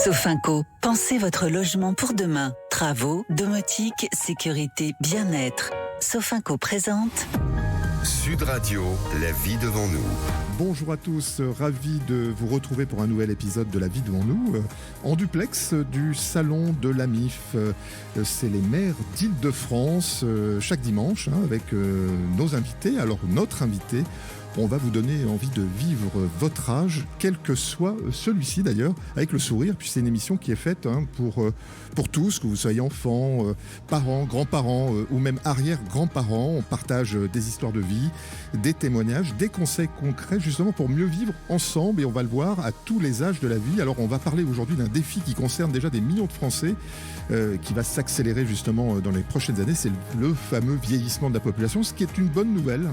Sofinco, pensez votre logement pour demain. Travaux, domotique, sécurité, bien-être. Sofinco présente Sud Radio, la vie devant nous. Bonjour à tous, ravi de vous retrouver pour un nouvel épisode de La vie devant nous, en duplex du salon de l'AMIF. C'est les maires d'Île-de-France, chaque dimanche, avec nos invités. Alors notre invité, on va vous donner envie de vivre votre âge, quel que soit celui-ci d'ailleurs, avec le sourire. Puis c'est une émission qui est faite pour tous, que vous soyez enfants, parents, grands-parents ou même arrière-grands-parents. On partage des histoires de vie, des témoignages, des conseils concrets justement pour mieux vivre ensemble, et on va le voir à tous les âges de la vie. Alors on va parler aujourd'hui d'un défi qui concerne déjà des millions de Français, qui va s'accélérer justement dans les prochaines années. C'est le fameux vieillissement de la population, ce qui est une bonne nouvelle.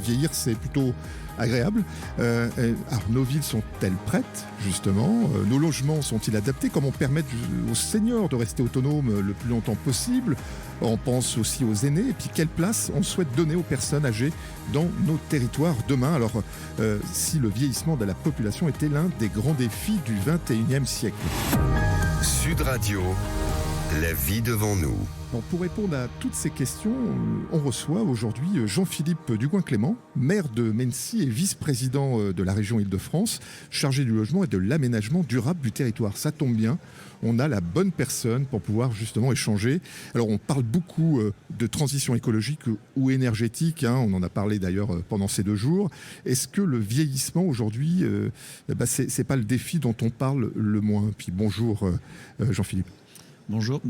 Vieillir, c'est plutôt agréable. Alors nos villes sont-elles prêtes justement? Nos logements sont-ils adaptés? Comment permettre aux seniors de rester autonomes le plus longtemps possible? On pense aussi aux aînés, et puis quelle place on souhaite donner aux personnes âgées dans nos territoires demain. Alors si le vieillissement de la population était l'un des grands défis du 21e siècle. Sud Radio, la vie devant nous. Alors, pour répondre à toutes ces questions, on reçoit aujourd'hui Jean-Philippe Dugouin-Clément, maire de Mennecy et vice-président de la région Île-de-France, chargé du logement et de l'aménagement durable du territoire. Ça tombe bien, on a la bonne personne pour pouvoir justement échanger. Alors on parle beaucoup de transition écologique ou énergétique, on en a parlé d'ailleurs pendant ces 2 jours. Est-ce que le vieillissement aujourd'hui, c'est pas le défi dont on parle le moins? Puis bonjour Jean-Philippe. Bonjour.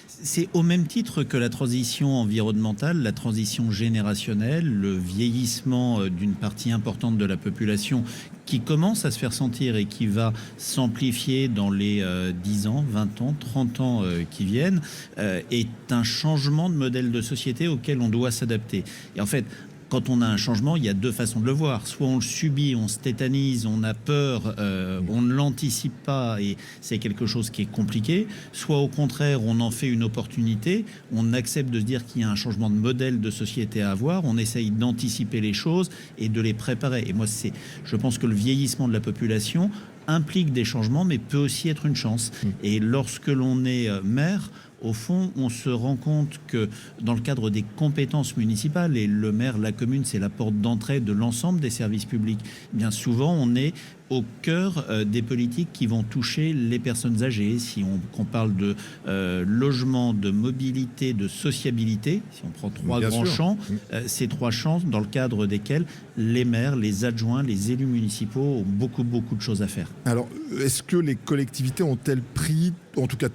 C'est au même titre que la transition environnementale, la transition générationnelle, le vieillissement d'une partie importante de la population qui commence à se faire sentir et qui va s'amplifier dans les 10 ans, 20 ans, 30 ans qui viennent, est un changement de modèle de société auquel on doit s'adapter. Et en fait, quand on a un changement, il y a 2 façons de le voir. Soit on le subit, on se tétanise, on a peur, on ne l'anticipe pas et c'est quelque chose qui est compliqué. Soit au contraire, on en fait une opportunité, on accepte de se dire qu'il y a un changement de modèle de société à avoir, on essaye d'anticiper les choses et de les préparer. Et moi, je pense que le vieillissement de la population implique des changements, mais peut aussi être une chance. Et lorsque l'on est maire, au fond, on se rend compte que dans le cadre des compétences municipales, et le maire, la commune, c'est la porte d'entrée de l'ensemble des services publics, bien souvent, on est au cœur des politiques qui vont toucher les personnes âgées. Si on parle de logement, de mobilité, de sociabilité, si on prend 3 grands champs, ces 3 champs dans le cadre desquels les maires, les adjoints, les élus municipaux ont beaucoup de choses à faire. Alors, est-ce que les collectivités ont-elles pris, en tout cas,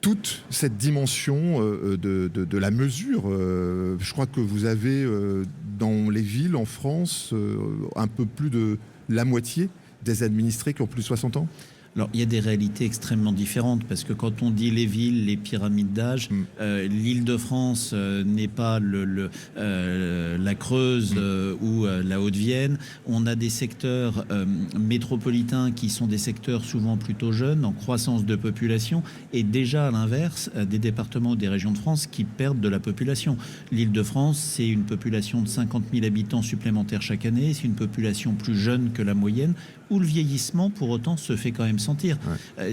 toute cette dimension de la mesure? Je crois que vous avez dans les villes en France un peu plus de la moitié des administrés qui ont plus de 60 ans. Alors, il y a des réalités extrêmement différentes parce que quand on dit les villes, les pyramides d'âge, l'Île-de-France n'est pas la Creuse ou la Haute-Vienne. On a des secteurs métropolitains qui sont des secteurs souvent plutôt jeunes, en croissance de population, et déjà à l'inverse, des départements ou des régions de France qui perdent de la population. L'Île-de-France, c'est une population de 50 000 habitants supplémentaires chaque année, c'est une population plus jeune que la moyenne, où le vieillissement, pour autant, se fait quand même sentir.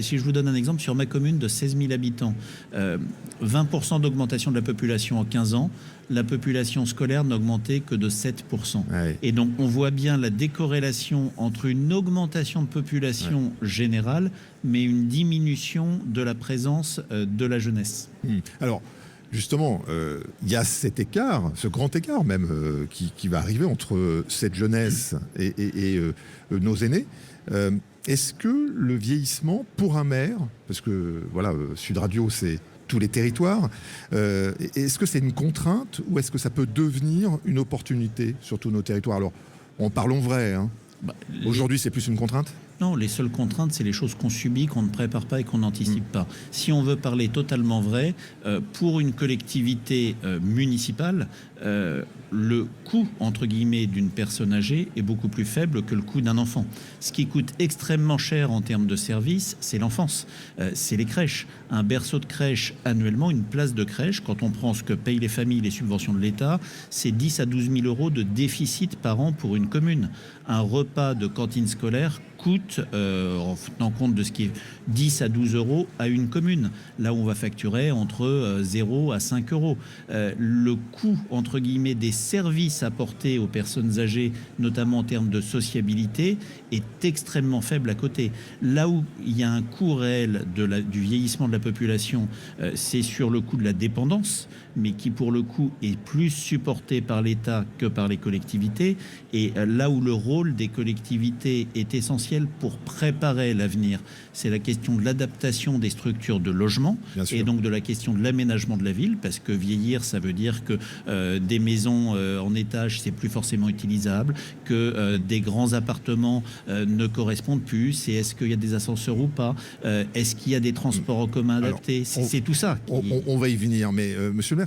Si je vous donne un exemple, sur ma commune de 16 000 habitants, 20% d'augmentation de la population en 15 ans, la population scolaire n'a augmenté que de 7%. Et donc, on voit bien la décorrélation entre une augmentation de population générale, mais une diminution de la présence de la jeunesse. Alors, justement, il y a cet écart, ce grand écart même, qui va arriver entre cette jeunesse et nos aînés. Est-ce que le vieillissement pour un maire, parce que voilà, Sud Radio, c'est tous les territoires, est-ce que c'est une contrainte ou est-ce que ça peut devenir une opportunité sur tous nos territoires? Alors, parlons vrai. Aujourd'hui, c'est plus une contrainte? Non, les seules contraintes, c'est les choses qu'on subit, qu'on ne prépare pas et qu'on n'anticipe pas. Si on veut parler totalement vrai, pour une collectivité municipale, le coût, entre guillemets, d'une personne âgée est beaucoup plus faible que le coût d'un enfant. Ce qui coûte extrêmement cher en termes de services, c'est l'enfance, c'est les crèches. Un berceau de crèche annuellement, une place de crèche, quand on prend ce que payent les familles, les subventions de l'État, c'est 10 à 12 000 euros de déficit par an pour une commune. Un repas de cantine scolaire coûte, en tenant compte de ce qui est 10 à 12 euros à une commune. Là où on va facturer entre 0 à 5 euros. Le coût, entre guillemets, des services apportés aux personnes âgées, notamment en termes de sociabilité, est extrêmement faible à côté. Là où il y a un coût réel du vieillissement de la population, c'est sur le coût de la dépendance, mais qui pour le coup est plus supporté par l'État que par les collectivités. Et là où le rôle des collectivités est essentiel pour préparer l'avenir, c'est la question de l'adaptation des structures de logement et donc de la question de l'aménagement de la ville, parce que vieillir, ça veut dire que des maisons en étage, c'est plus forcément utilisable, que des grands appartements ne correspondent plus. C'est est-ce qu'il y a des ascenseurs ou pas, est-ce qu'il y a des transports en commun adaptés. C'est tout ça. On va y venir, mais monsieur le maire,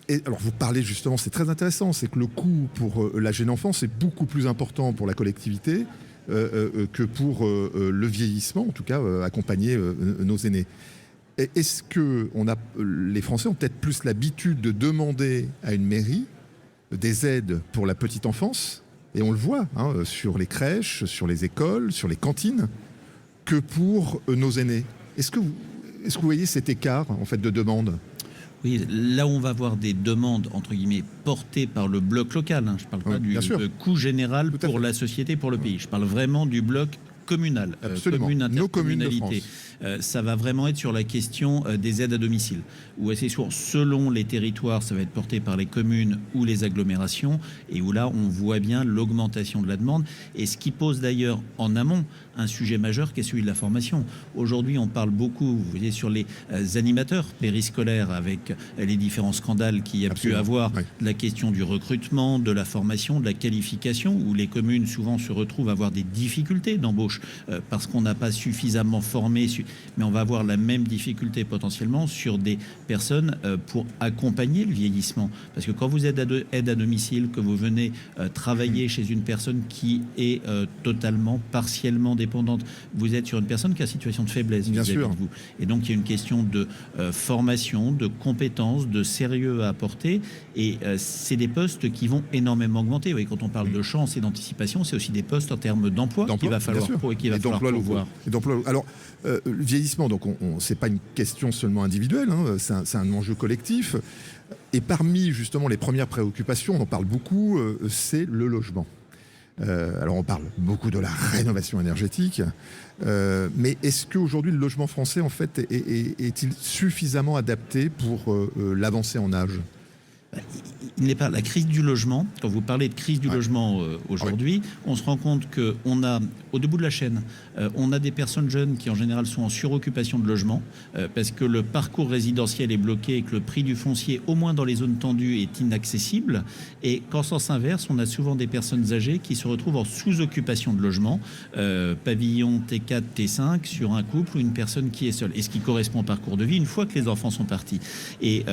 et alors vous parlez justement, c'est très intéressant, c'est que le coût pour la jeune enfance est beaucoup plus important pour la collectivité que pour le vieillissement, en tout cas accompagner nos aînés. Est-ce que les Français ont peut-être plus l'habitude de demander à une mairie des aides pour la petite enfance, et on le voit sur les crèches, sur les écoles, sur les cantines, que pour nos aînés? Est-ce que vous voyez cet écart en fait de demande? Oui, là où on va avoir des demandes, entre guillemets, portées par le bloc local. Je ne parle pas du coût général pour la société, pour le pays. Je parle vraiment du bloc communal, commune, intercommunalité. Ça va vraiment être sur la question des aides à domicile, où assez souvent, selon les territoires, ça va être porté par les communes ou les agglomérations, et où là, on voit bien l'augmentation de la demande, et ce qui pose d'ailleurs en amont un sujet majeur qui est celui de la formation. Aujourd'hui, on parle beaucoup, vous voyez, sur les animateurs périscolaires, avec les différents scandales qu'il y a pu avoir, de la question du recrutement, de la formation, de la qualification, où les communes souvent se retrouvent à avoir des difficultés d'embauche parce qu'on n'a pas suffisamment formé, mais on va avoir la même difficulté potentiellement sur des personnes pour accompagner le vieillissement. Parce que quand vous êtes aide à domicile, que vous venez travailler chez une personne qui est totalement, partiellement dépendante, vous êtes sur une personne qui a une situation de faiblesse vis-à-vis de vous. Et donc il y a une question de formation, de compétences, de sérieux à apporter. Et c'est des postes qui vont énormément augmenter. Vous voyez, quand on parle de chance et d'anticipation, c'est aussi des postes en termes d'emploi qu'il va falloir pouvoir. Alors, le vieillissement, donc c'est pas une question seulement individuelle, c'est un enjeu collectif. Et parmi justement les premières préoccupations, on en parle beaucoup, c'est le logement. Alors on parle beaucoup de la rénovation énergétique, mais est-ce qu'aujourd'hui le logement français en fait est-il suffisamment adapté pour l'avancée en âge? Il n'est pas la crise du logement. Quand vous parlez de crise du logement aujourd'hui, on se rend compte qu'on a, au debout de la chaîne, on a des personnes jeunes qui en général sont en suroccupation de logement parce que le parcours résidentiel est bloqué et que le prix du foncier, au moins dans les zones tendues, est inaccessible. Et qu'en sens inverse, on a souvent des personnes âgées qui se retrouvent en sous-occupation de logement, pavillon T4, T5, sur un couple ou une personne qui est seule. Et ce qui correspond au parcours de vie une fois que les enfants sont partis. Et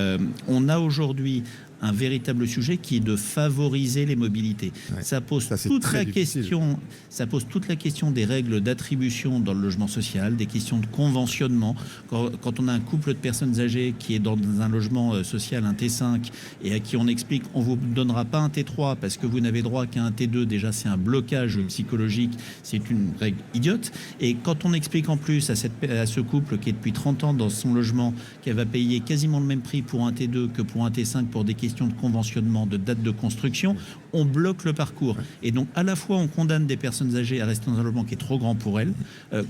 on a aujourd'hui un véritable sujet qui est de favoriser les mobilités. Ça pose toute la question des règles d'attribution dans le logement social, des questions de conventionnement. Quand on a un couple de personnes âgées qui est dans un logement social, un T5, et à qui on explique on vous donnera pas un T3 parce que vous n'avez droit qu'à un T2, déjà c'est un blocage psychologique, c'est une règle idiote. Et quand on explique en plus à ce couple qui est depuis 30 ans dans son logement, qu'elle va payer quasiment le même prix pour un T2 que pour un T5 pour des questions de conventionnement, de date de construction, on bloque le parcours. Et donc, à la fois, on condamne des personnes âgées à rester dans un logement qui est trop grand pour elles,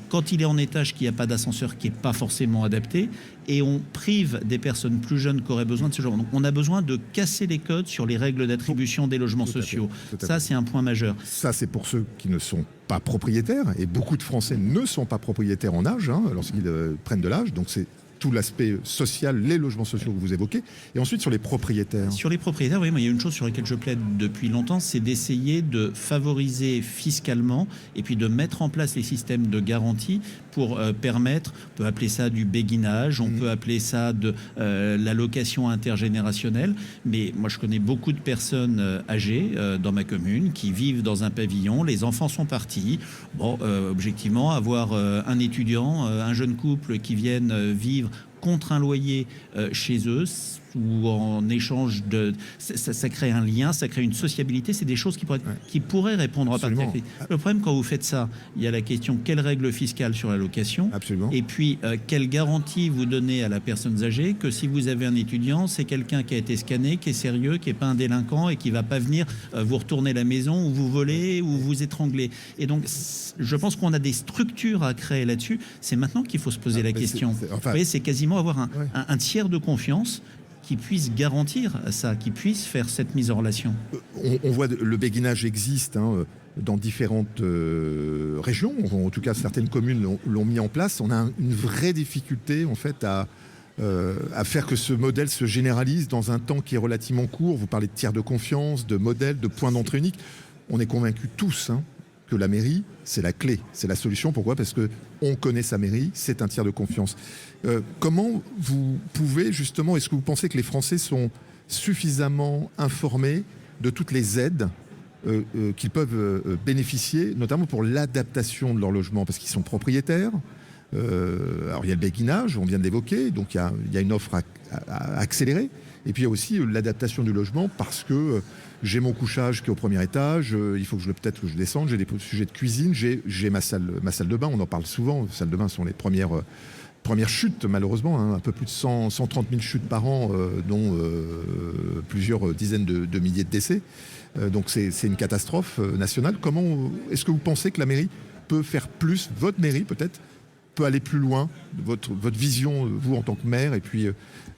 quand il est en étage, qu'il n'y a pas d'ascenseur qui n'est pas forcément adapté, et on prive des personnes plus jeunes qui auraient besoin de ce genre. Donc, on a besoin de casser les codes sur les règles d'attribution des logements sociaux. Ça, c'est un point majeur. Ça, c'est pour ceux qui ne sont pas propriétaires, et beaucoup de Français ne sont pas propriétaires en âge, lorsqu'ils prennent de l'âge, donc c'est tout l'aspect social, les logements sociaux que vous évoquez, et ensuite sur les propriétaires. Sur les propriétaires, oui, il y a une chose sur laquelle je plaide depuis longtemps, c'est d'essayer de favoriser fiscalement et puis de mettre en place les systèmes de garantie pour permettre, on peut appeler ça du béguinage, on peut appeler ça de la location intergénérationnelle, mais moi je connais beaucoup de personnes âgées dans ma commune qui vivent dans un pavillon, les enfants sont partis. Bon, objectivement, avoir un étudiant, un jeune couple qui viennent vivre contre un loyer chez eux ou en échange de... Ça crée un lien, ça crée une sociabilité, c'est des choses qui pourraient répondre à partir. Le problème, quand vous faites ça, il y a la question quelles règles fiscales sur la location. Absolument. Et puis quelle garantie vous donnez à la personne âgée que si vous avez un étudiant, c'est quelqu'un qui a été scanné, qui est sérieux, qui n'est pas un délinquant et qui ne va pas venir vous retourner la maison ou vous voler ou vous étrangler. Et donc, je pense qu'on a des structures à créer là-dessus. C'est maintenant qu'il faut se poser la question. Vous voyez, c'est quasiment avoir un tiers de confiance qui puisse garantir ça, qui puisse faire cette mise en relation. On voit le béguinage existe dans différentes régions. En tout cas, certaines communes l'ont mis en place. On a une vraie difficulté en fait à faire que ce modèle se généralise dans un temps qui est relativement court. Vous parlez de tiers de confiance, de modèle, de point d'entrée unique. On est convaincus tous que la mairie, c'est la clé, c'est la solution. Pourquoi ? Parce qu'on connaît sa mairie, c'est un tiers de confiance. Comment vous pouvez justement, est-ce que vous pensez que les Français sont suffisamment informés de toutes les aides qu'ils peuvent bénéficier, notamment pour l'adaptation de leur logement, parce qu'ils sont propriétaires. Alors il y a le béguinage, on vient de l'évoquer, donc il y a une offre à accélérer. Et puis il y a aussi l'adaptation du logement, parce que j'ai mon couchage qui est au premier étage, il faut que peut-être que je descende, j'ai des sujets de cuisine, j'ai ma salle de bain, on en parle souvent, les salles de bain sont les premières chutes malheureusement, un peu plus de 130 000 chutes par an, dont plusieurs dizaines de milliers de décès. Donc c'est une catastrophe nationale. Comment est-ce que vous pensez que la mairie peut faire plus, votre mairie peut-être, peut aller plus loin, votre vision, vous en tant que maire, et puis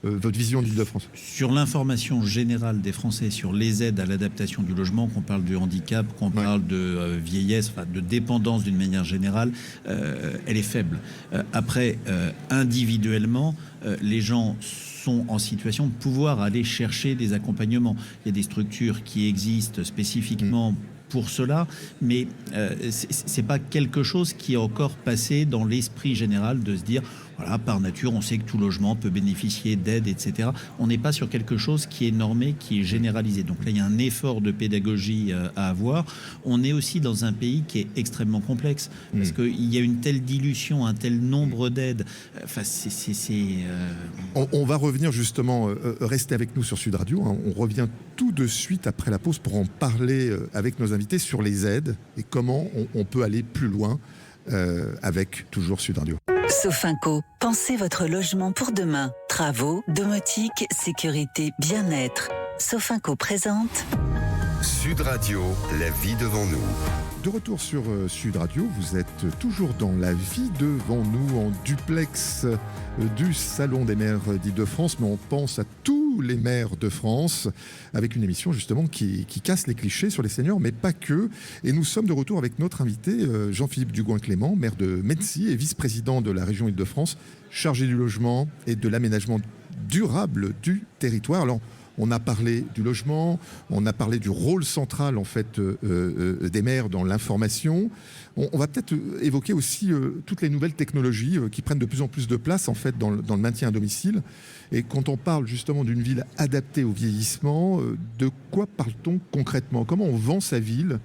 votre vision d'Île-de-France? Sur l'information générale des Français sur les aides à l'adaptation du logement, qu'on parle de handicap, qu'on parle de vieillesse, de dépendance d'une manière générale, elle est faible. Après, individuellement, les gens sont en situation de pouvoir aller chercher des accompagnements. Il y a des structures qui existent spécifiquement pour cela, mais c'est pas quelque chose qui est encore passé dans l'esprit général de se dire voilà, par nature, on sait que tout logement peut bénéficier d'aide, etc. On n'est pas sur quelque chose qui est normé, qui est généralisé. Donc là, il y a un effort de pédagogie à avoir. On est aussi dans un pays qui est extrêmement complexe, parce qu'il y a une telle dilution, un tel nombre d'aides. Enfin, On va revenir justement, restez avec nous sur Sud Radio. On revient tout de suite après la pause pour en parler avec nos invités sur les aides et comment on peut aller plus loin avec toujours Sud Radio. Sofinco, pensez votre logement pour demain. Travaux, domotique, sécurité, bien-être. Sofinco présente Sud Radio, la vie devant nous. De retour sur Sud Radio, vous êtes toujours dans la vie devant nous en duplex du Salon des maires d'Île-de-France, mais on pense à tous les maires de France avec une émission justement qui casse les clichés sur les seniors, mais pas que. Et nous sommes de retour avec notre invité Jean-Philippe Dugouin-Clément, maire de Mennecy et vice-président de la région Île-de-France, chargé du logement et de l'aménagement durable du territoire. Alors, on a parlé du logement, on a parlé du rôle central en fait des maires dans l'information. On va peut-être évoquer aussi toutes les nouvelles technologies qui prennent de plus en plus de place en fait dans le maintien à domicile. Et quand on parle justement d'une ville adaptée au vieillissement, de quoi parle-t-on concrètement? Comment on vend sa ville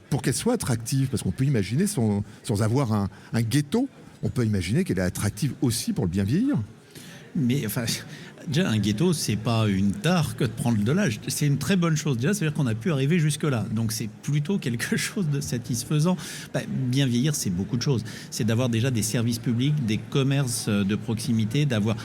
pour qu'elle soit attractive? Parce qu'on peut imaginer, sans avoir un ghetto, on peut imaginer qu'elle est attractive aussi pour le bien vieillir. Mais enfin, déjà, un ghetto, c'est pas une tare que de prendre de l'âge. C'est une très bonne chose. Déjà, c'est-à-dire qu'on a pu arriver jusque-là. Donc, c'est plutôt quelque chose de satisfaisant. Bien vieillir, c'est beaucoup de choses. C'est d'avoir déjà des services publics, des commerces de proximité, d'avoir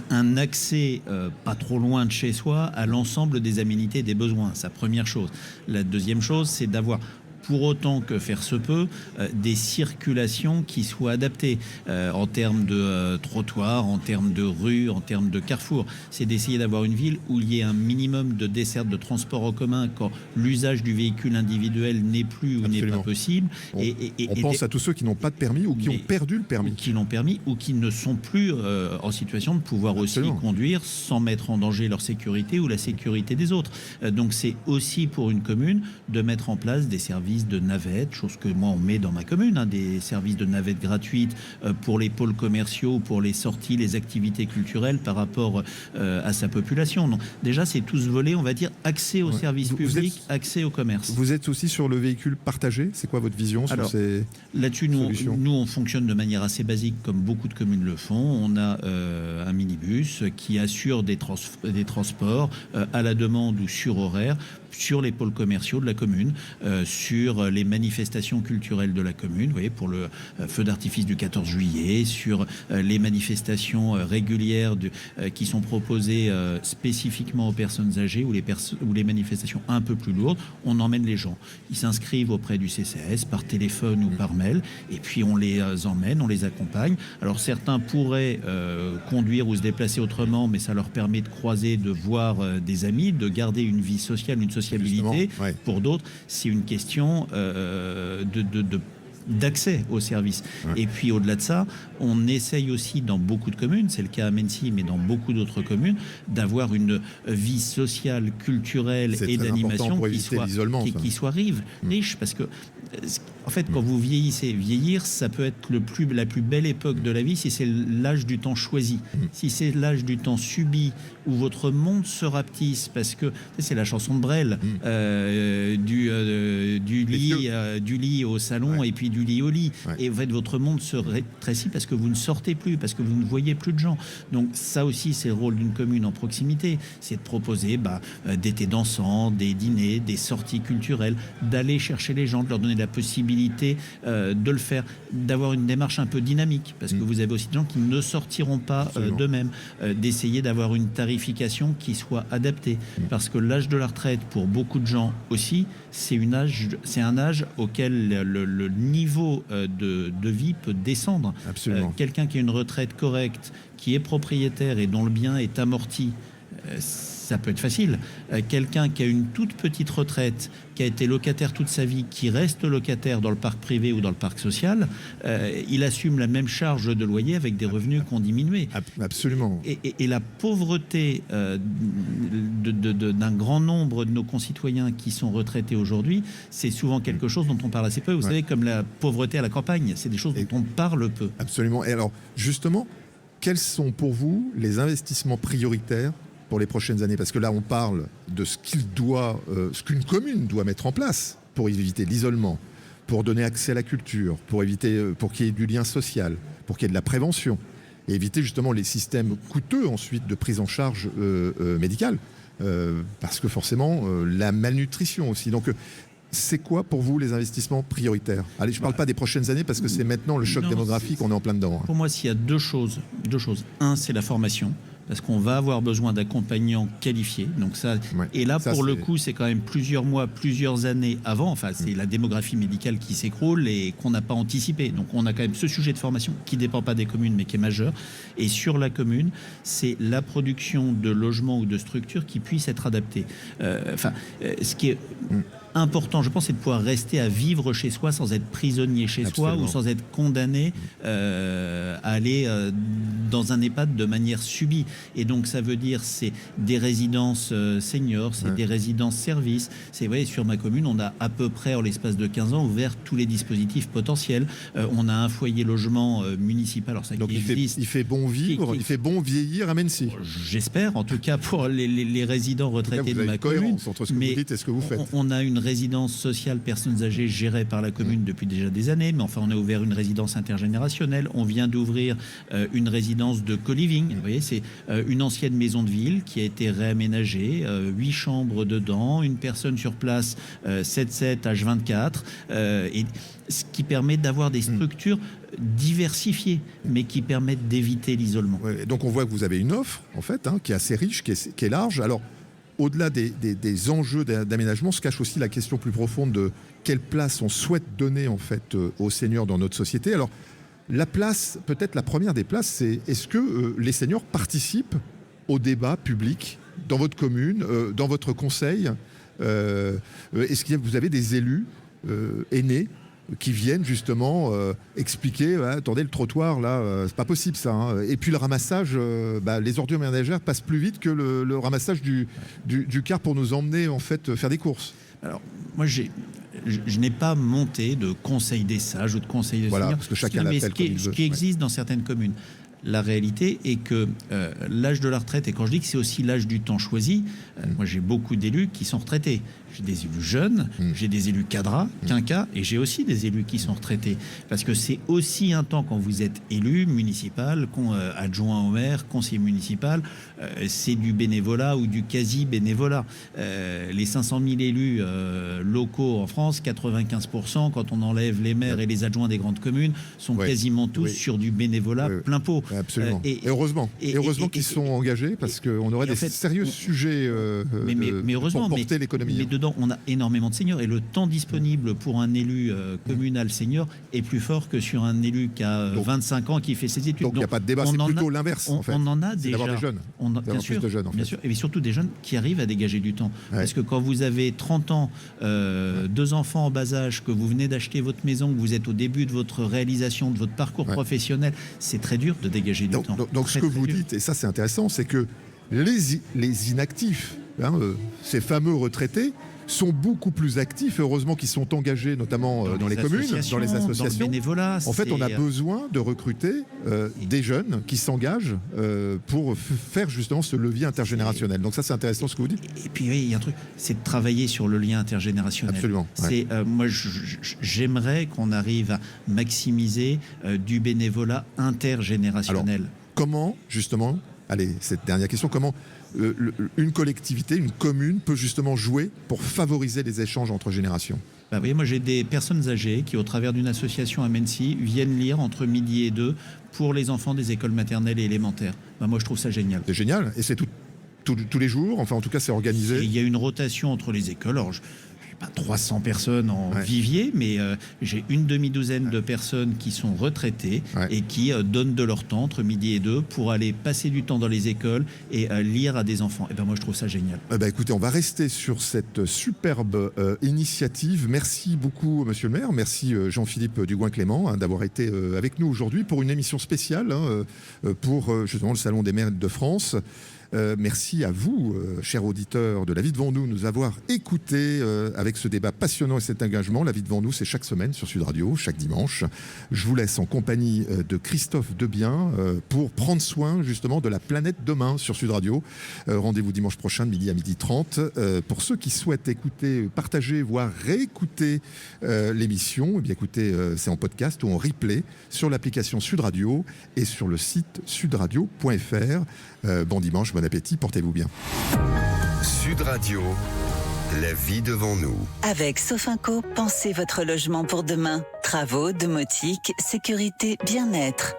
un accès pas trop loin de chez soi à l'ensemble des aménités et des besoins. C'est la première chose. La deuxième chose, c'est d'avoir, pour autant que faire se peut, des circulations qui soient adaptées en termes de trottoirs, en termes de rues, en termes de carrefours. C'est d'essayer d'avoir une ville où il y ait un minimum de dessertes de transport en commun quand l'usage du véhicule individuel n'est plus ou n'est pas possible. On pense à tous ceux qui n'ont pas de permis ou qui ont perdu le permis. Qui l'ont permis ou qui ne sont plus en situation de pouvoir aussi conduire sans mettre en danger leur sécurité ou la sécurité des autres. Donc c'est aussi pour une commune de mettre en place des services services de navettes, chose que moi on met dans ma commune, des services de navettes gratuites pour les pôles commerciaux, pour les sorties, les activités culturelles par rapport à sa population. Donc déjà c'est tout ce volet, on va dire, accès aux services publics, accès au commerce. Vous êtes aussi sur le véhicule partagé. C'est quoi votre vision sur ces là-dessus, nous on fonctionne de manière assez basique, comme beaucoup de communes le font. On a un minibus qui assure des transports à la demande ou sur horaire sur les pôles commerciaux de la commune, sur les manifestations culturelles de la commune, vous voyez, pour le feu d'artifice du 14 juillet, sur les manifestations régulières qui sont proposées spécifiquement aux personnes âgées ou les manifestations un peu plus lourdes. On emmène les gens. Ils s'inscrivent auprès du CCAS par téléphone ou par mail, et puis on les emmène, on les accompagne. Alors certains pourraient conduire ou se déplacer autrement, mais ça leur permet de croiser, de voir des amis, de garder une vie sociale, une sociabilité. Ouais. Pour d'autres, c'est une question d'accès aux services. Ouais. Et puis au-delà de ça, on essaye aussi dans beaucoup de communes, c'est le cas à Mennecy, mais dans beaucoup d'autres communes, d'avoir une vie sociale, culturelle et d'animation qui soit riche, parce que en fait, quand vous vieillir, ça peut être la plus belle époque de la vie si c'est l'âge du temps choisi. Si c'est l'âge du temps subi, où votre monde se rapetisse, parce que c'est la chanson de Brel, du lit au salon, et puis du lit au lit. Et en fait, votre monde se rétrécit parce que vous ne sortez plus, parce que vous ne voyez plus de gens. Donc ça aussi, c'est le rôle d'une commune en proximité, c'est de proposer d'été dansants, des dîners, des sorties culturelles, d'aller chercher les gens, de leur donner la possibilité de le faire, d'avoir une démarche un peu dynamique, parce que vous avez aussi des gens qui ne sortiront pas d'eux-mêmes, d'essayer d'avoir une tarification qui soit adaptée, parce que l'âge de la retraite, pour beaucoup de gens aussi, c'est un âge auquel le niveau de vie peut descendre. Quelqu'un qui a une retraite correcte, qui est propriétaire et dont le bien est amorti, ça peut être facile. Quelqu'un qui a une toute petite retraite, qui a été locataire toute sa vie, qui reste locataire dans le parc privé ou dans le parc social, il assume la même charge de loyer avec des revenus qui ont diminué. Absolument. Et la pauvreté d'un grand nombre de nos concitoyens qui sont retraités aujourd'hui, c'est souvent quelque chose dont on parle assez peu. Vous savez, comme la pauvreté à la campagne, c'est des choses dont on parle peu. Absolument. Et alors, justement, quels sont pour vous les investissements prioritaires pour les prochaines années? Parce que là, on parle de ce qu'une commune doit mettre en place pour éviter l'isolement, pour donner accès à la culture, pour qu'il y ait du lien social, pour qu'il y ait de la prévention, et éviter justement les systèmes coûteux ensuite de prise en charge médicale, parce que forcément, la malnutrition aussi. Donc, c'est quoi pour vous les investissements prioritaires? Allez, je ne parle pas des prochaines années parce que c'est maintenant le choc démographique, on est en plein dedans. Pour moi, s'il y a deux choses. Un, c'est la formation, parce qu'on va avoir besoin d'accompagnants qualifiés. Donc ça, et là, pour le coup, c'est quand même plusieurs mois, plusieurs années avant. Enfin, c'est la démographie médicale qui s'écroule et qu'on n'a pas anticipé. Donc on a quand même ce sujet de formation qui ne dépend pas des communes, mais qui est majeur. Et sur la commune, c'est la production de logements ou de structures qui puissent être adaptées. Ce qui est important, je pense, c'est de pouvoir rester à vivre chez soi sans être prisonnier chez soi ou sans être condamné à aller dans un EHPAD de manière subie. Et donc ça veut dire c'est des résidences seniors, c'est des résidences services. C'est vrai, sur ma commune, on a à peu près en l'espace de 15 ans ouvert tous les dispositifs potentiels. On a un foyer logement municipal. Alors ça, donc il fait bon vivre, il fait bon vieillir à Mennecy. J'espère, en tout cas pour les résidents retraités de ma commune. Entre ce que vous dites et ce que vous faites. On a une résidence sociale personnes âgées gérée par la commune depuis déjà des années, mais enfin on a ouvert une résidence intergénérationnelle. On vient d'ouvrir une résidence de co-living. Vous voyez, c'est une ancienne maison de ville qui a été réaménagée, 8 chambres dedans, une personne sur place, 7/7 H24, et ce qui permet d'avoir des structures diversifiées, mais qui permettent d'éviter l'isolement. Ouais, donc on voit que vous avez une offre, en fait, qui est assez riche, qui est large. Alors, au-delà des enjeux d'aménagement, se cache aussi la question plus profonde de quelle place on souhaite donner en fait aux seniors dans notre société. Alors, la place, peut-être la première des places, c'est est-ce que les seniors participent au débat public dans votre commune, dans votre conseil? Est-ce que vous avez des élus aînés qui viennent justement expliquer attendez, le trottoir là, c'est pas possible ça, Et puis le ramassage, les ordures ménagères passent plus vite que le ramassage du car pour nous emmener en fait faire des courses. Alors moi je n'ai pas monté de conseil des sages ou de conseil des seniors. Parce que chacun l'appelle comme il veut. Ce qui existe dans certaines communes. La réalité est que l'âge de la retraite, et quand je dis que c'est aussi l'âge du temps choisi, moi j'ai beaucoup d'élus qui sont retraités. J'ai des élus jeunes, j'ai des élus cadras, quinquas, et j'ai aussi des élus qui sont retraités. Parce que c'est aussi un temps quand vous êtes élu municipal, adjoint au maire, conseiller municipal, c'est du bénévolat ou du quasi-bénévolat. Les 500 000 élus locaux en France, 95%, quand on enlève les maires et les adjoints des grandes communes, sont quasiment tous sur du bénévolat plein pot. Absolument. Et heureusement. Et heureusement qu'ils sont engagés, parce qu'on aurait des sérieux sujets mais heureusement, pour porter l'économie. Mais dedans, on a énormément de seniors, et le temps disponible pour un élu communal senior est plus fort que sur un élu qui a 25 ans, qui fait ses études. Donc il n'y a pas de débat, c'est plutôt l'inverse. On en a déjà. D'avoir des jeunes. Bien sûr, et surtout des jeunes qui arrivent à dégager du temps. Parce que quand vous avez 30 ans, 2 enfants en bas âge, que vous venez d'acheter votre maison, que vous êtes au début de votre réalisation, de votre parcours professionnel, c'est très dur de dégager du temps. Donc ce que vous dites, et ça c'est intéressant, c'est que les inactifs, ces fameux retraités, sont beaucoup plus actifs. Heureusement qu'ils sont engagés, notamment dans les communes, dans les associations. Dans le bénévolat, en fait, on a besoin de recruter des jeunes qui s'engagent pour faire justement ce levier intergénérationnel. Donc ça, c'est intéressant ce que vous dites. Et puis, oui, il y a un truc, c'est de travailler sur le lien intergénérationnel. Absolument. Moi, j'aimerais qu'on arrive à maximiser du bénévolat intergénérationnel. Alors, comment, justement, allez, cette dernière question, comment une collectivité, une commune peut justement jouer pour favoriser les échanges entre générations? Vous voyez, moi j'ai des personnes âgées qui, au travers d'une association à Mency, viennent lire entre midi et 2 pour les enfants des écoles maternelles et élémentaires. Moi je trouve ça génial. C'est génial, et c'est tous les jours, enfin en tout cas c'est organisé. Et il y a une rotation entre les écoles. Alors, pas 300 personnes en vivier, mais j'ai une demi-douzaine de personnes qui sont retraitées et qui donnent de leur temps entre midi et 2 pour aller passer du temps dans les écoles et lire à des enfants. Et moi je trouve ça génial. Écoutez, on va rester sur cette superbe initiative. Merci beaucoup monsieur le maire, merci Jean-Philippe Dugouin-Clément d'avoir été avec nous aujourd'hui pour une émission spéciale pour justement le Salon des maires de France. Merci à vous, chers auditeurs de La Vie devant nous avoir écoutés avec ce débat passionnant et cet engagement. La Vie devant nous, c'est chaque semaine sur Sud Radio, chaque dimanche. Je vous laisse en compagnie de Christophe Debien pour prendre soin justement de la planète demain sur Sud Radio. Rendez-vous dimanche prochain de midi à 12h30. Pour ceux qui souhaitent écouter, partager, voire réécouter l'émission, eh bien écoutez, c'est en podcast ou en replay sur l'application Sud Radio et sur le site sudradio.fr. Bon dimanche, bon appétit, portez-vous bien. Sud Radio, la vie devant nous. Avec Sofinco, pensez votre logement pour demain. Travaux, domotique, sécurité, bien-être.